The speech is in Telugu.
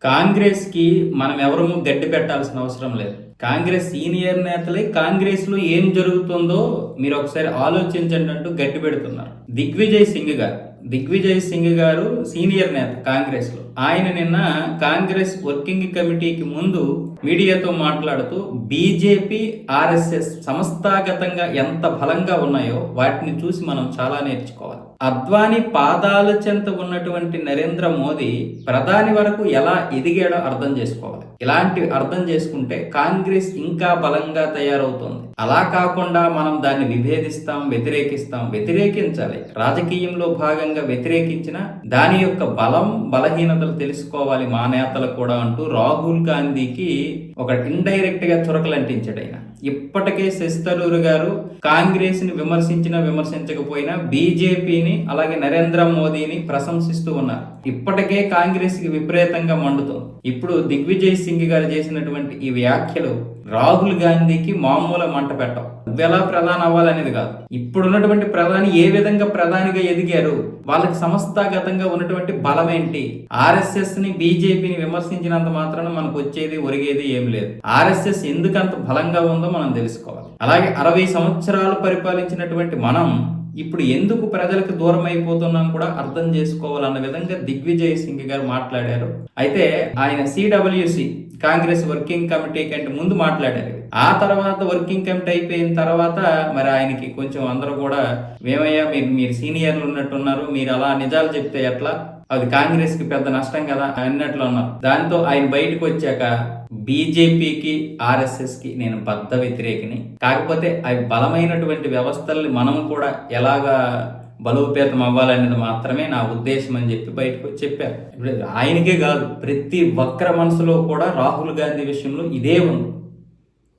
కాంగ్రెస్ కి మనం ఎవరము గడ్డి పెట్టాల్సిన అవసరం లేదు. కాంగ్రెస్ సీనియర్ నేతలే కాంగ్రెస్ లో ఏం జరుగుతుందో మీరు ఒకసారి ఆలోచించండి అంటూ గడ్డి పెడుతున్నారు. దిగ్విజయ్ సింగ్ గారు సీనియర్ నేత కాంగ్రెస్ లో. ఆయన నిన్న కాంగ్రెస్ వర్కింగ్ కమిటీకి ముందు మీడియాతో మాట్లాడుతూ బీజేపీ, ఆర్ఎస్ఎస్ సంస్థాగతంగా ఎంత బలంగా ఉన్నాయో వాటిని చూసి మనం చాలా నేర్చుకోవాలి. అద్వానీ పాదాల చెంత ఉన్నటువంటి నరేంద్ర మోదీ ప్రధాని వరకు ఎలా ఎదిగాడో అర్థం చేసుకోవాలి. ఇలాంటివి అర్థం చేసుకుంటే కాంగ్రెస్ ఇంకా బలంగా తయారవుతుంది. అలా కాకుండా మనం దాన్ని వ్యతిరేకించాలి. రాజకీయంలో భాగంగా వ్యతిరేకించిన దాని యొక్క బలహీనతలు తెలుసుకోవాలి మా నేతలు కూడా అంటూ రాహుల్ గాంధీకి ఒక ఇండైరెక్ట్ గా చురకలంటించాడు ఆయన. ఇప్పటికే శశి థరూర్ గారు కాంగ్రెస్ ని విమర్శించకపోయినా బీజేపీని అలాగే నరేంద్ర మోదీని ప్రశంసిస్తూ ఉన్నారు. ఇప్పటికే కాంగ్రెస్ కి విపరీతంగా మండుతుంది. ఇప్పుడు దిగ్విజయ్ సింగ్ గారు చేసినటువంటి ఈ వ్యాఖ్యలు రాహుల్ గాంధీకి మామూలు మంట పెట్టవు. ఎలా ప్రధాని అవ్వాలనేది కాదు, ఇప్పుడున్నటువంటి ప్రధాని ఏ విధంగా ప్రధానిగా ఎదిగారు, వాళ్ళకి సంస్థాగతంగా ఉన్నటువంటి బలం ఏంటి. ఆర్ఎస్ఎస్ ని బీజేపీని విమర్శించినంత మాత్రాన మనకు వచ్చేది ఒరిగేది ఏం లేదు. ఆర్ఎస్ఎస్ ఎందుకంత బలంగా ఉందో మనం తెలుసుకోవాలి. అలాగే 60 సంవత్సరాలు పరిపాలించినటువంటి మనం ఇప్పుడు ఎందుకు ప్రజలకు దూరం అయిపోతున్నాం కూడా అర్థం చేసుకోవాలన్న విధంగా దిగ్విజయ్ సింగ్ గారు మాట్లాడారు. అయితే ఆయన సిడబ్ల్యూసి కాంగ్రెస్ వర్కింగ్ కమిటీ కంటే ముందు మాట్లాడారు. ఆ తర్వాత వర్కింగ్ కమిటీ అయిపోయిన తర్వాత మరి ఆయనకి కొంచెం అందరూ కూడా ఏమయ్యా మీరు సీనియర్లు ఉన్నట్టున్నారు, మీరు అలా నిజాలు చెప్తే ఎట్లా, అది కాంగ్రెస్ కి పెద్ద నష్టం కదా అన్నట్లు ఉన్నారు. దాంతో ఆయన బయటకు వచ్చాక బీజేపీకి, ఆర్ఎస్ఎస్ కి నేను బద్ధ వ్యతిరేకిని, కాకపోతే అవి బలమైనటువంటి వ్యవస్థల్ని మనం కూడా ఎలాగా బలోపేతం అవ్వాలనేది మాత్రమే నా ఉద్దేశం అని చెప్పి బయటకు చెప్పారు. ఇప్పుడు ఆయనకే కాదు, ప్రతి వక్ర మనసులో కూడా రాహుల్ గాంధీ విషయంలో ఇదే ఉంది.